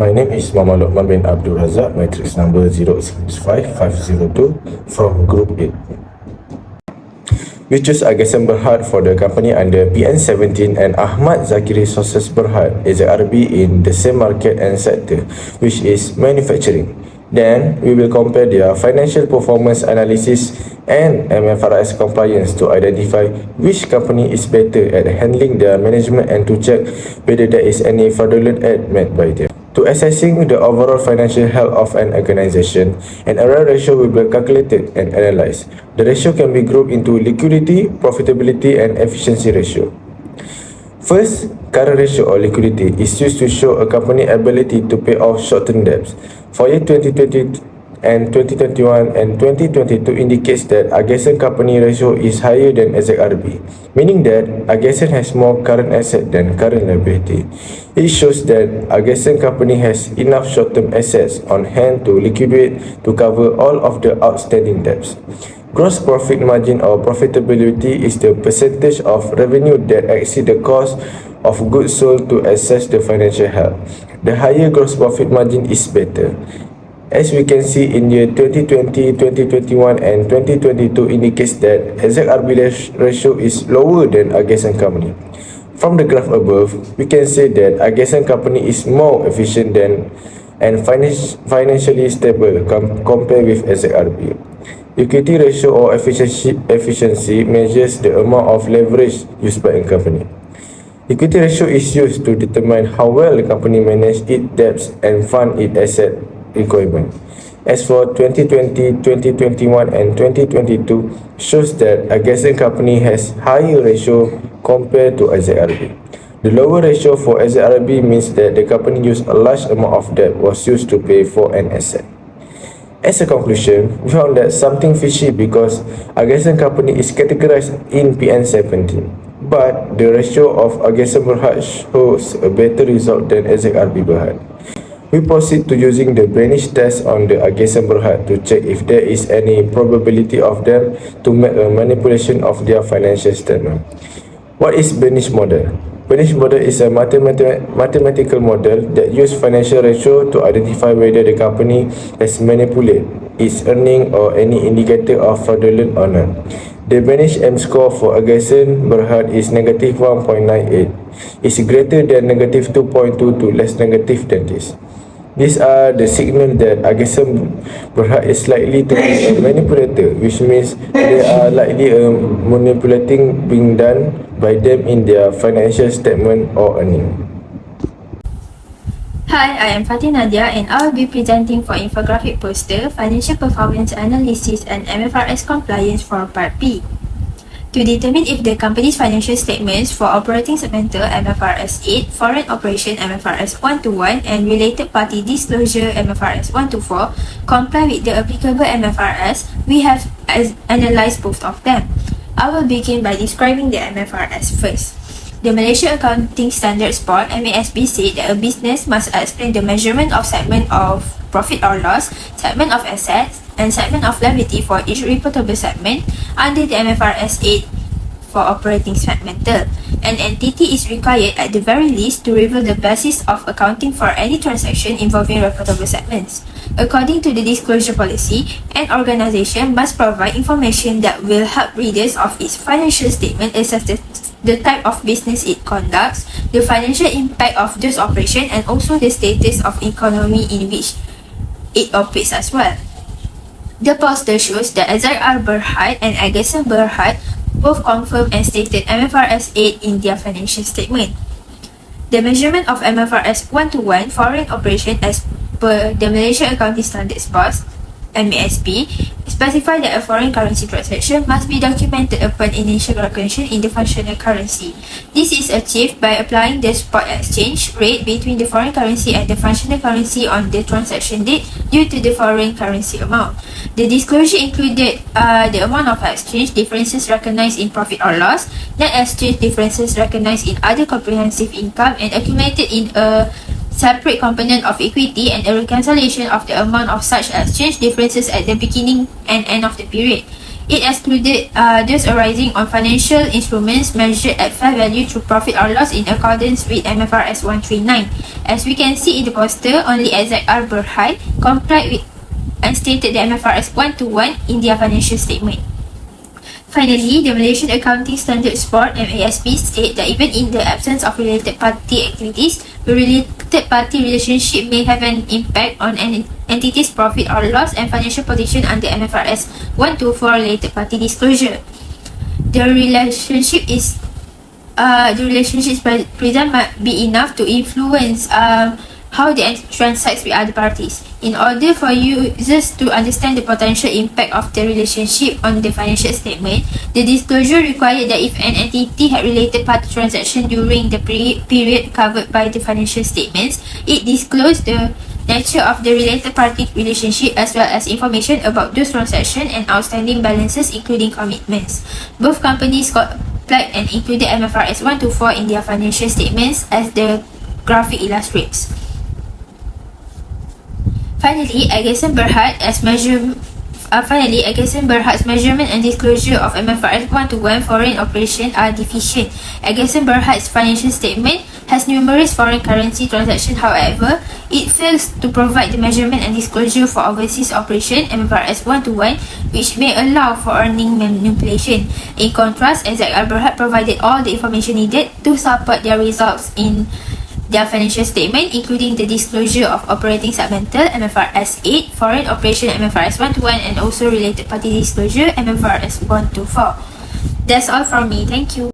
My name is Muhammad LUQMAN bin Abdul Razak, matrix number 065502 from Group 8. We choose Agasan Berhad for the company under PN17 and AHMAD Zaki Resources Berhad as a RB in the same market and sector, which is manufacturing. Then, we will compare their financial performance analysis and MFRS compliance to identify which company is better at handling their management and to check whether there is any fraudulent act made by them. To assessing the overall financial health of an organization, an error ratio will be calculated and analyzed. The ratio can be grouped into liquidity, profitability, and efficiency ratio. First, current ratio or liquidity is used to show a company's ability to pay off short-term debts. For year 2020 and 2021 and 2022 indicates that Agasan company ratio is higher than AZRB, meaning that Agasan has more current asset than current liability. It shows that Agasan company has enough short-term assets on hand to liquidate to cover all of the outstanding debts. Gross profit margin or profitability is the percentage of revenue that exceed the cost of goods sold to assess the financial health. The higher gross profit margin is better. As we can see in year 2020, 2021 and 2022 indicates that AZRB ratio is lower than Agasan company. From the graph above, we can say that Agasan company is more efficient than and financially stable compared with AZRB. Equity ratio or efficiency measures the amount of leverage used by a company. Equity ratio is used to determine how well the company manages its debts and fund its asset requirement. As for 2020, 2021 and 2022 shows that Agasan company has higher ratio compared to AZRB. The lower ratio for AZRB means that the company used a large amount of debt was used to pay for an asset. As a conclusion, we found that something fishy because Agasan company is categorized in PN17, but the ratio of Agasan Berhad shows a better result than AZRB Berhad. We proceed to using the Banish test on the Agasan Berhad to check if there is any probability of them to make a manipulation of their financial statement. What is Banish model? Banish model is a mathematical model that uses financial ratio to identify whether the company has manipulated its earning or any indicator of fraudulent or not. The Banish M score for Agasan Berhad is negative 1.98. It's greater than negative 2.2 to less negative than this. These are the signals that Agasan Berhad is likely to be a manipulator, which means they are likely a manipulating being done by them in their financial statement or earning. Hi, I am Fatin Nadia and I will be presenting for Infographic poster, Financial Performance Analysis and MFRS Compliance for Part B. To determine if the company's financial statements for operating segmental MFRS 8, foreign operation MFRS 121 and related party disclosure MFRS 124 comply with the applicable MFRS, we have analyzed both of them. I will begin by describing the MFRS first. The Malaysia Accounting Standards Board (MASB) said that a business must explain the measurement of segment of profit or loss, segment of assets, and segment of liability for each reportable segment under the MFRS 8 for operating segmental. An entity is required at the very least to reveal the basis of accounting for any transaction involving reportable segments. According to the disclosure policy, an organization must provide information that will help readers of its financial statement assess the type of business it conducts, the financial impact of those operations, and also the status of economy in which it operates as well. The poster shows that AZR Berhad and Agasan Berhad both confirmed and stated MFRS 8 in their financial statement. The measurement of MFRS 121 foreign operation as per the Malaysia Accounting Standards Board (MASB) specify that a foreign currency transaction must be documented upon initial recognition in the functional currency. This is achieved by applying the spot exchange rate between the foreign currency and the functional currency on the transaction date due to the foreign currency amount. The disclosure included the amount of exchange differences recognized in profit or loss, net exchange differences recognized in other comprehensive income and accumulated in a separate component of equity, and a reconciliation of the amount of such exchange differences at the beginning and end of the period. It excluded those arising on financial instruments measured at fair value through profit or loss in accordance with MFRS 139. As we can see in the poster, only ZAHIR BHARI complied with and stated the MFRS 121 in their financial statement. Finally, the Malaysian Accounting Standards Board (MASB) state that even in the absence of related party activities, the related party relationship may have an impact on an entity's profit or loss and financial position under MFRS 124 related party disclosure. The relationship present might be enough to influence how they transact with other parties. In order for users to understand the potential impact of the relationship on the financial statement, the disclosure required that if an entity had related party transaction during the period covered by the financial statements, it disclosed the nature of the related party relationship as well as information about those transactions and outstanding balances including commitments. Both companies complied and included MFRS 124 in their financial statements as the graphic illustrates. Finally, AGSM Berhad's measurement and disclosure of MFRS 121 foreign operation are deficient. AGSM Berhad's financial statement has numerous foreign currency transactions. However, it fails to provide the measurement and disclosure for overseas operation MFRS 121, which may allow for earning manipulation. In contrast, ZAHIR Berhad provided all the information needed to support their results in their financial statement, including the disclosure of operating segmental MFRS 8, foreign operation MFRS 121, and also related party disclosure MFRS 124. That's all from me. Thank you.